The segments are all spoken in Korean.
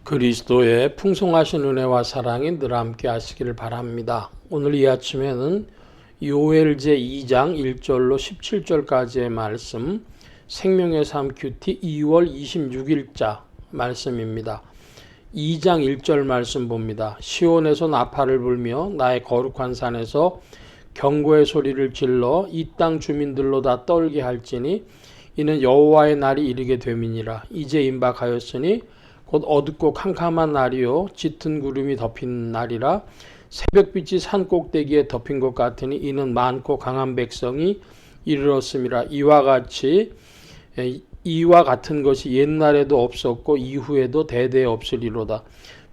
그리스도의 풍성하신 은혜와 사랑이 늘 함께 하시기를 바랍니다. 오늘 이 아침에는 요엘 제2장 1절로 17절까지의 말씀, 생명의 삶 큐티 2월 26일자 말씀입니다. 2장 1절 말씀 봅니다. 시온에서 나팔을 불며 나의 거룩한 산에서 경고의 소리를 질러 이 땅 주민들로 다 떨게 할지니 이는 여호와의 날이 이르게 됨이니라. 이제 임박하였으니 곧 어둡고 캄캄한 날이요 짙은 구름이 덮인 날이라. 새벽빛이 산 꼭대기에 덮인 것 같으니 이는 많고 강한 백성이 이르렀음이라. 이와 같은 것이 옛날에도 없었고 이후에도 대대 없으리로다.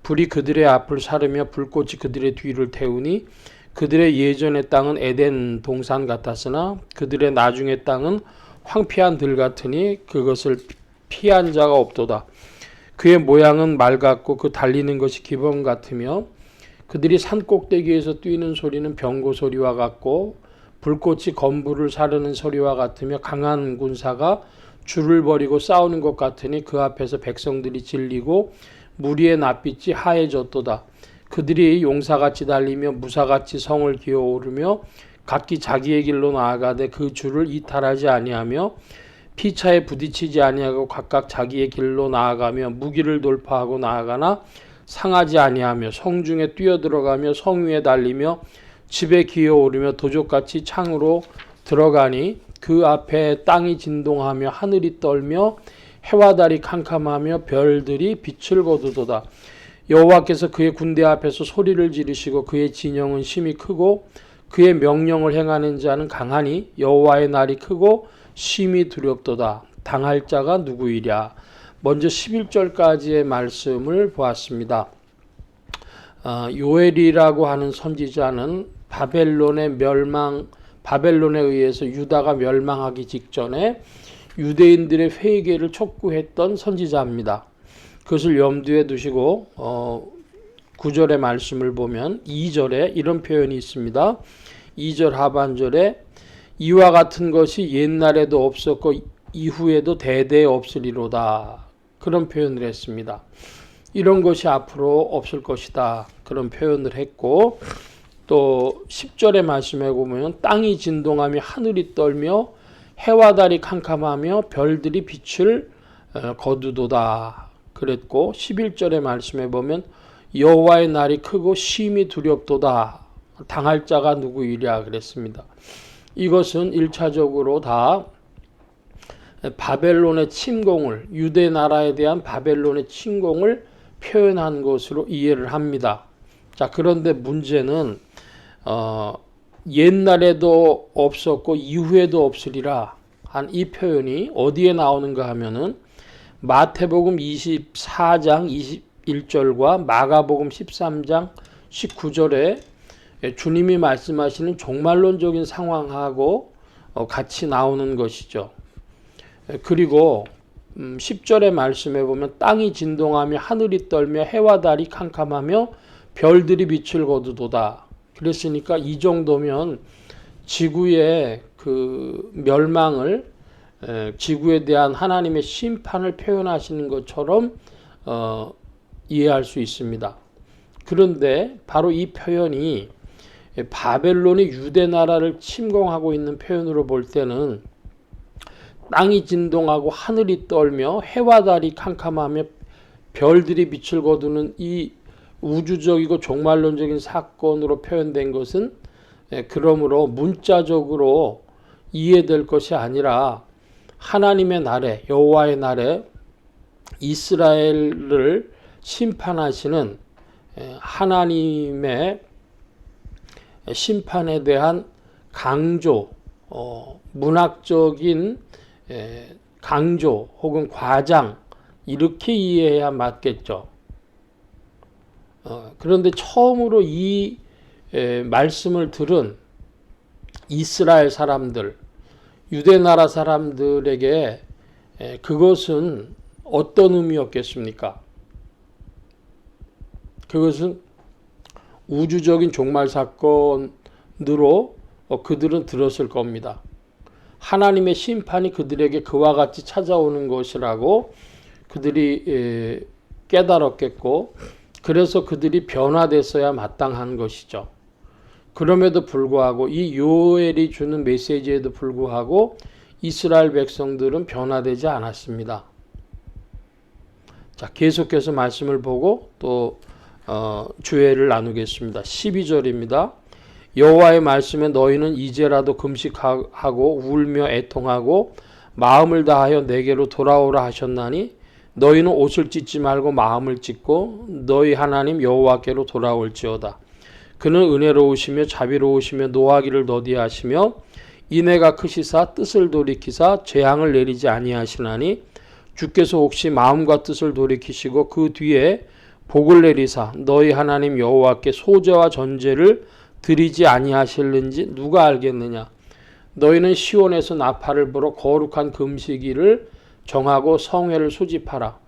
불이 그들의 앞을 사르며 불꽃이 그들의 뒤를 태우니 그들의 예전의 땅은 에덴 동산 같았으나 그들의 나중의 땅은 황폐한 들 같으니 그것을 피한 자가 없도다. 그의 모양은 말 같고 그 달리는 것이 기범 같으며 그들이 산 꼭대기에서 뛰는 소리는 병고 소리와 같고 불꽃이 건불을 사르는 소리와 같으며 강한 군사가 줄을 버리고 싸우는 것 같으니 그 앞에서 백성들이 질리고 무리의 낯빛이 하얘졌도다. 그들이 용사같이 달리며 무사같이 성을 기어오르며 각기 자기의 길로 나아가되 그 줄을 이탈하지 아니하며 피차에 부딪히지 아니하고 각각 자기의 길로 나아가며 무기를 돌파하고 나아가나 상하지 아니하며 성중에 뛰어들어가며 성 위에 달리며 집에 기어오르며 도적같이 창으로 들어가니 그 앞에 땅이 진동하며 하늘이 떨며 해와 달이 캄캄하며 별들이 빛을 거두도다. 여호와께서 그의 군대 앞에서 소리를 지르시고 그의 진영은 심히 크고 그의 명령을 행하는 자는 강하니 여호와의 날이 크고 심히 두렵도다. 당할 자가 누구이랴. 먼저 11절까지의 말씀을 보았습니다. 요엘이라고 하는 선지자는 바벨론에 의해서 유다가 멸망하기 직전에 유대인들의 회개를 촉구했던 선지자입니다. 그것을 염두에 두시고 9절의 말씀을 보면 2절에 이런 표현이 있습니다. 2절 하반절에 이와 같은 것이 옛날에도 없었고 이후에도 대대 없으리로다. 그런 표현을 했습니다. 이런 것이 앞으로 없을 것이다. 그런 표현을 했고 또 10절의 말씀에 보면 땅이 진동하며 하늘이 떨며 해와 달이 캄캄하며 별들이 빛을 거두도다. 그랬고 11절의 말씀에 보면 여호와의 날이 크고 심히 두렵도다. 당할 자가 누구이랴 그랬습니다. 이것은 1차적으로 다 바벨론의 침공을, 유대 나라에 대한 바벨론의 침공을 표현한 것으로 이해를 합니다. 자, 그런데 문제는 옛날에도 없었고 이후에도 없으리라 한 이 표현이 어디에 나오는가 하면은 마태복음 24장 21절과 마가복음 13장 19절에 주님이 말씀하시는 종말론적인 상황하고 같이 나오는 것이죠. 그리고 10절의 말씀에 보면 땅이 진동하며 하늘이 떨며 해와 달이 캄캄하며 별들이 빛을 거두도다. 그랬으니까 이 정도면 지구의 그 멸망을, 지구에 대한 하나님의 심판을 표현하시는 것처럼 이해할 수 있습니다. 그런데 바로 이 표현이 바벨론이 유대 나라를 침공하고 있는 표현으로 볼 때는 땅이 진동하고 하늘이 떨며 해와 달이 캄캄하며 별들이 빛을 거두는 이 우주적이고 종말론적인 사건으로 표현된 것은 그러므로 문자적으로 이해될 것이 아니라 하나님의 날에, 여호와의 날에 이스라엘을 심판하시는 하나님의 심판에 대한 강조, 문학적인 강조 혹은 과장 이렇게 이해해야 맞겠죠. 그런데 처음으로 이 말씀을 들은 이스라엘 사람들, 유대 나라 사람들에게 그것은 어떤 의미였겠습니까? 그것은 우주적인 종말 사건으로 그들은 들었을 겁니다. 하나님의 심판이 그들에게 그와 같이 찾아오는 것이라고 그들이 깨달았겠고 그래서 그들이 변화됐어야 마땅한 것이죠. 그럼에도 불구하고 이 요엘이 주는 메시지에도 불구하고 이스라엘 백성들은 변화되지 않았습니다. 자, 계속해서 말씀을 보고 또 주애를 나누겠습니다. 12절입니다. 여호와의 말씀에 너희는 이제라도 금식하고 울며 애통하고 마음을 다하여 내게로 돌아오라 하셨나니 너희는 옷을 찢지 말고 마음을 찢고 너희 하나님 여호와께로 돌아올지어다. 그는 은혜로우시며 자비로우시며 노하기를 더디하시며 인애가 크시사 뜻을 돌이키사 재앙을 내리지 아니하시나니 주께서 혹시 마음과 뜻을 돌이키시고 그 뒤에 복을 내리사 너희 하나님 여호와께 소제와 전제를 드리지 아니하실는지 누가 알겠느냐. 너희는 시온에서 나팔을 불어 거룩한 금식일을 정하고 성회를 소집하라.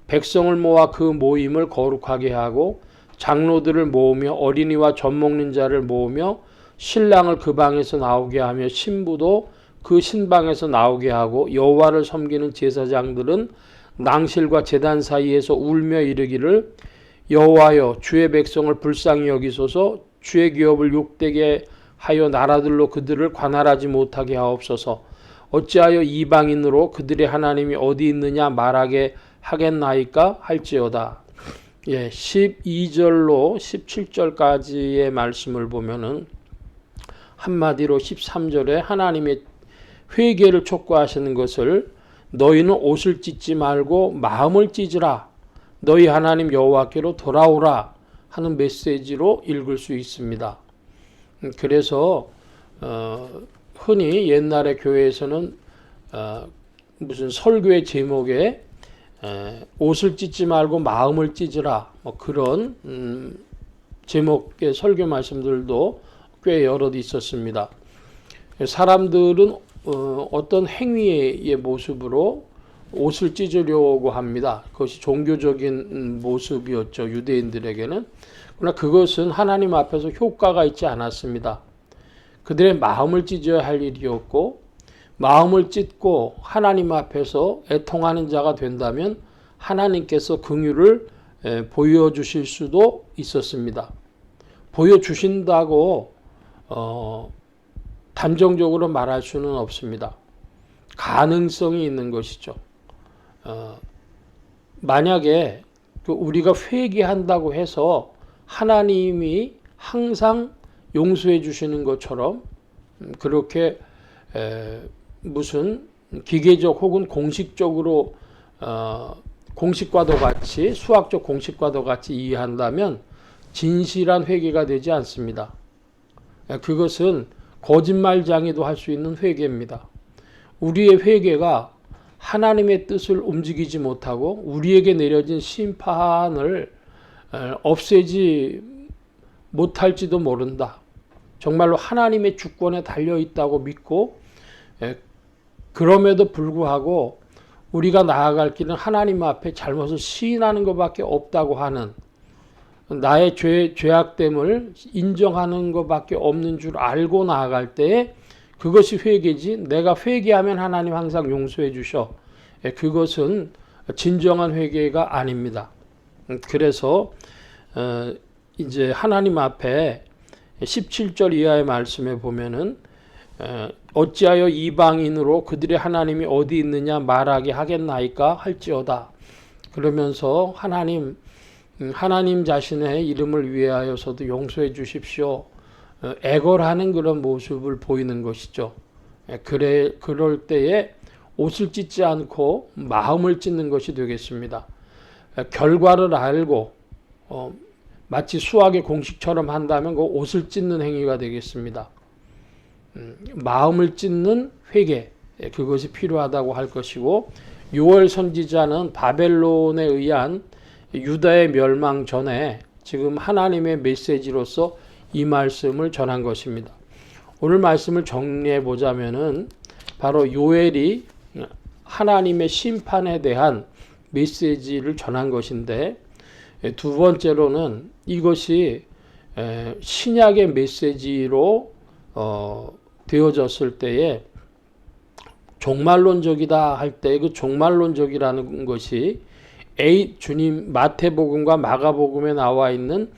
백성을 모아 그 모임을 거룩하게 하고 장로들을 모으며 어린이와 젖 먹는 자를 모으며 신랑을 그 방에서 나오게 하며 신부도 그 신방에서 나오게 하고 여호와를 섬기는 제사장들은 낭실과 제단 사이에서 울며 이르기를 여호와여 주의 백성을 불쌍히 여기소서 주의 기업을 욕되게 하여 나라들로 그들을 관할하지 못하게 하옵소서. 어찌하여 이방인으로 그들의 하나님이 어디 있느냐 말하게 하겠나이까 할지어다. 12절로 17절까지의 말씀을 보면은 한마디로 13절에 하나님의 회개를 촉구하시는 것을 너희는 옷을 찢지 말고 마음을 찢으라. 너희 하나님 여호와께로 돌아오라 하는 메시지로 읽을 수 있습니다. 그래서 흔히 옛날의 교회에서는 무슨 설교의 제목에 옷을 찢지 말고 마음을 찢으라 뭐 그런 제목의 설교 말씀들도 꽤 여럿 있었습니다. 사람들은 어떤 행위의 모습으로 옷을 찢으려고 합니다. 그것이 종교적인 모습이었죠. 유대인들에게는. 그러나 그것은 하나님 앞에서 효과가 있지 않았습니다. 그들의 마음을 찢어야 할 일이었고 마음을 찢고 하나님 앞에서 애통하는 자가 된다면 하나님께서 긍휼을 보여주실 수도 있었습니다. 보여주신다고 단정적으로 말할 수는 없습니다. 가능성이 있는 것이죠. 만약에 우리가 회개한다고 해서 하나님이 항상 용서해 주시는 것처럼 그렇게 무슨 기계적 혹은 공식적으로 공식과도 같이 수학적 공식과도 같이 이해한다면 진실한 회개가 되지 않습니다. 그것은 거짓말장애도 할 수 있는 회개입니다. 우리의 회개가 하나님의 뜻을 움직이지 못하고 우리에게 내려진 심판을 없애지 못할지도 모른다. 정말로 하나님의 주권에 달려있다고 믿고 그럼에도 불구하고 우리가 나아갈 길은 하나님 앞에 잘못을 시인하는 것밖에 없다고 하는 나의 죄악됨을 인정하는 것밖에 없는 줄 알고 나아갈 때에 그것이 회개지 내가 회개하면 하나님 항상 용서해 주셔. 그것은 진정한 회개가 아닙니다. 그래서 이제 하나님 앞에 17절 이하의 말씀에 보면은 어찌하여 이방인으로 그들의 하나님이 어디 있느냐 말하게 하겠나이까 할지어다. 그러면서 하나님 자신의 이름을 위하여서도 용서해 주십시오. 애걸하는 그런 모습을 보이는 것이죠. 그럴 때에 옷을 찢지 않고 마음을 찢는 것이 되겠습니다. 결과를 알고 마치 수학의 공식처럼 한다면 그 옷을 찢는 행위가 되겠습니다. 마음을 찢는 회개 그것이 필요하다고 할 것이고 요엘 선지자는 바벨론에 의한 유다의 멸망 전에 지금 하나님의 메시지로서 이 말씀을 전한 것입니다. 오늘 말씀을 정리해 보자면은 바로 요엘이 하나님의 심판에 대한 메시지를 전한 것인데 두 번째로는 이것이 신약의 메시지로 되어졌을 때에 종말론적이다 할 때 그 종말론적이라는 것이 주님 마태복음과 마가복음에 나와 있는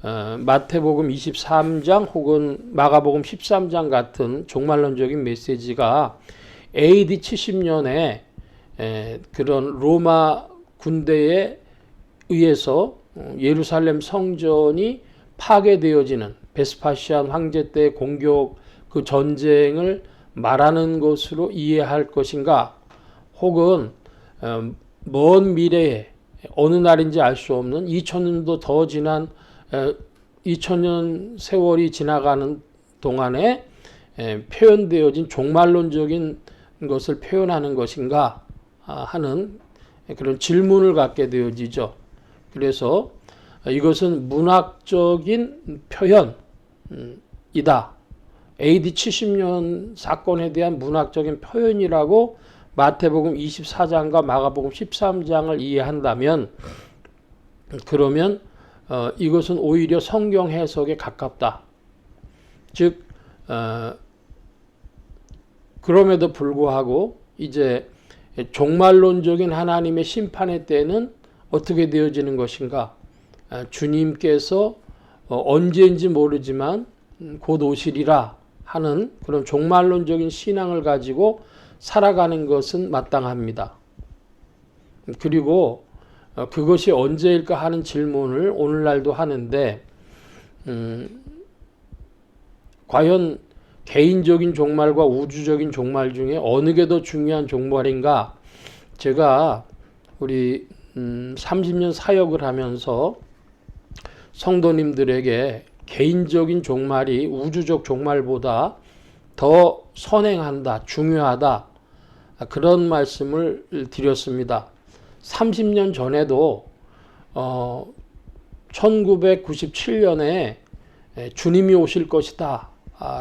마태복음 23장 혹은 마가복음 13장 같은 종말론적인 메시지가 AD 70년에 그런 로마 군대에 의해서 예루살렘 성전이 파괴되어지는 베스파시안 황제 때 공격 그 전쟁을 말하는 것으로 이해할 것인가, 혹은 먼 미래에 어느 날인지 알 수 없는 2000년도 더 지난 2000년 세월이 지나가는 동안에 표현되어진 종말론적인 것을 표현하는 것인가 하는 그런 질문을 갖게 되어지죠. 그래서 이것은 문학적인 표현이다. AD 70년 사건에 대한 문학적인 표현이라고 마태복음 24장과 마가복음 13장을 이해한다면, 그러면 이것은 오히려 성경 해석에 가깝다. 즉 그럼에도 불구하고 이제 종말론적인 하나님의 심판의 때는 어떻게 되어지는 것인가? 주님께서 언제인지 모르지만 곧 오시리라 하는 그런 종말론적인 신앙을 가지고 살아가는 것은 마땅합니다. 그리고 그것이 언제일까 하는 질문을 오늘날도 하는데, 과연 개인적인 종말과 우주적인 종말 중에 어느 게 더 중요한 종말인가? 제가 우리 30년 사역을 하면서 성도님들에게 개인적인 종말이 우주적 종말보다 더 선행한다, 중요하다, 그런 말씀을 드렸습니다. 30년 전에도 1997년에 주님이 오실 것이다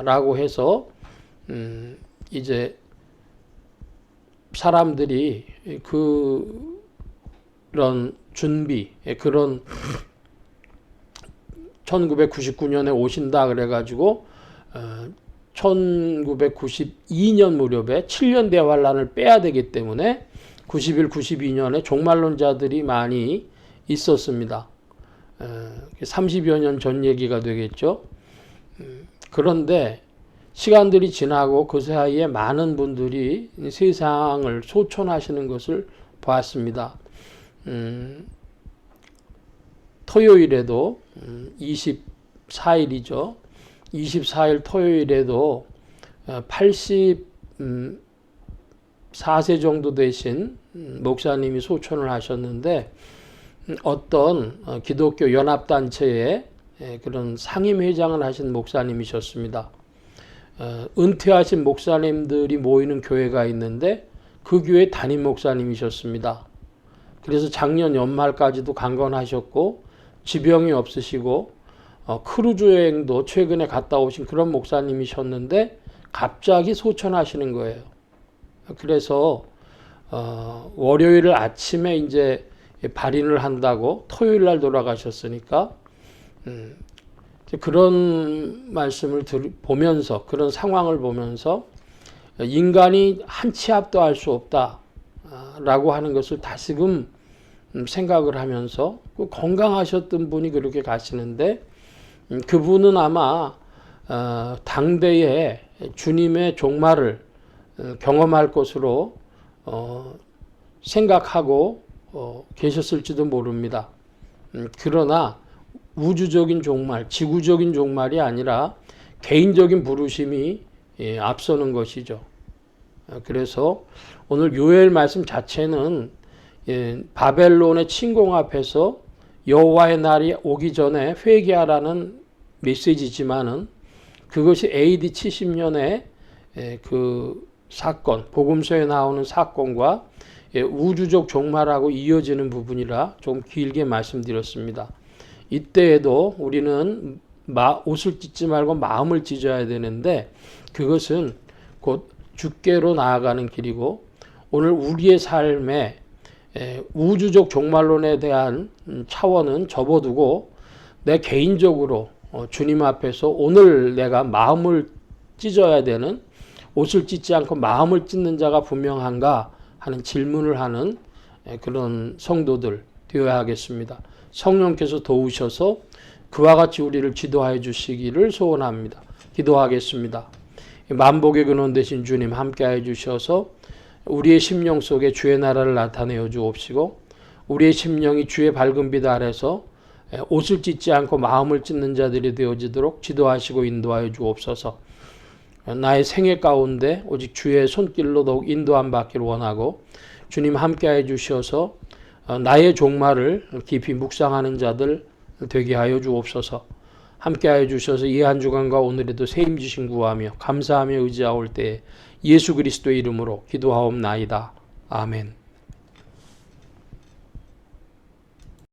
라고 해서 이제 사람들이 그런 준비, 그런 1999년에 오신다 그래가지고 1992년 무렵에 7년 대환란을 빼야 되기 때문에 91, 92년에 종말론자들이 많이 있었습니다. 30여 년 전 얘기가 되겠죠. 그런데 시간들이 지나고 그 사이에 많은 분들이 세상을 소천하시는 것을 보았습니다. 토요일에도 24일이죠. 24일 토요일에도 84세 정도 되신 목사님이 소천을 하셨는데, 어떤 기독교 연합단체의 그런 상임회장을 하신 목사님이셨습니다. 은퇴하신 목사님들이 모이는 교회가 있는데 그 교회 담임 목사님이셨습니다. 그래서 작년 연말까지도 강건하셨고 지병이 없으시고 크루즈 여행도 최근에 갔다 오신 그런 목사님이셨는데 갑자기 소천하시는 거예요. 그래서 월요일 아침에 이제 발인을 한다고 토요일 날 돌아가셨으니까 그런 말씀을 보면서, 그런 상황을 보면서 인간이 한 치 앞도 할 수 없다라고 하는 것을 다시금 생각을 하면서, 건강하셨던 분이 그렇게 가시는데 그분은 아마 당대에 주님의 종말을 경험할 것으로 생각하고 계셨을지도 모릅니다. 그러나 우주적인 종말, 지구적인 종말이 아니라 개인적인 부르심이 앞서는 것이죠. 그래서 오늘 요엘 말씀 자체는 바벨론의 침공 앞에서 여호와의 날이 오기 전에 회개하라는 메시지지만은, 그것이 AD 70년에 그 사건, 복음서에 나오는 사건과 우주적 종말하고 이어지는 부분이라 좀 길게 말씀드렸습니다. 이때에도 우리는 옷을 찢지 말고 마음을 찢어야 되는데, 그것은 곧 주께로 나아가는 길이고, 오늘 우리의 삶에 우주적 종말론에 대한 차원은 접어두고 내 개인적으로 주님 앞에서 오늘 내가 마음을 찢어야 되는, 옷을 찢지 않고 마음을 찢는 자가 분명한가 하는 질문을 하는 그런 성도들 되어야 하겠습니다. 성령께서 도우셔서 그와 같이 우리를 지도하여 주시기를 소원합니다. 기도하겠습니다. 만복의 근원 되신 주님 함께하여 주셔서 우리의 심령 속에 주의 나라를 나타내어 주옵시고 우리의 심령이 주의 밝은 빛 아래서 옷을 찢지 않고 마음을 찢는 자들이 되어지도록 지도하시고 인도하여 주옵소서. 나의 생애 가운데 오직 주의 손길로 더욱 인도함 받기를 원하고 주님 함께하여 주셔서 나의 종말을 깊이 묵상하는 자들 되게 하여 주옵소서. 함께하여 주셔서 이 한 주간과 오늘에도 세임 주신 구하며 감사하며 의지하올 때에 예수 그리스도의 이름으로 기도하옵나이다. 아멘.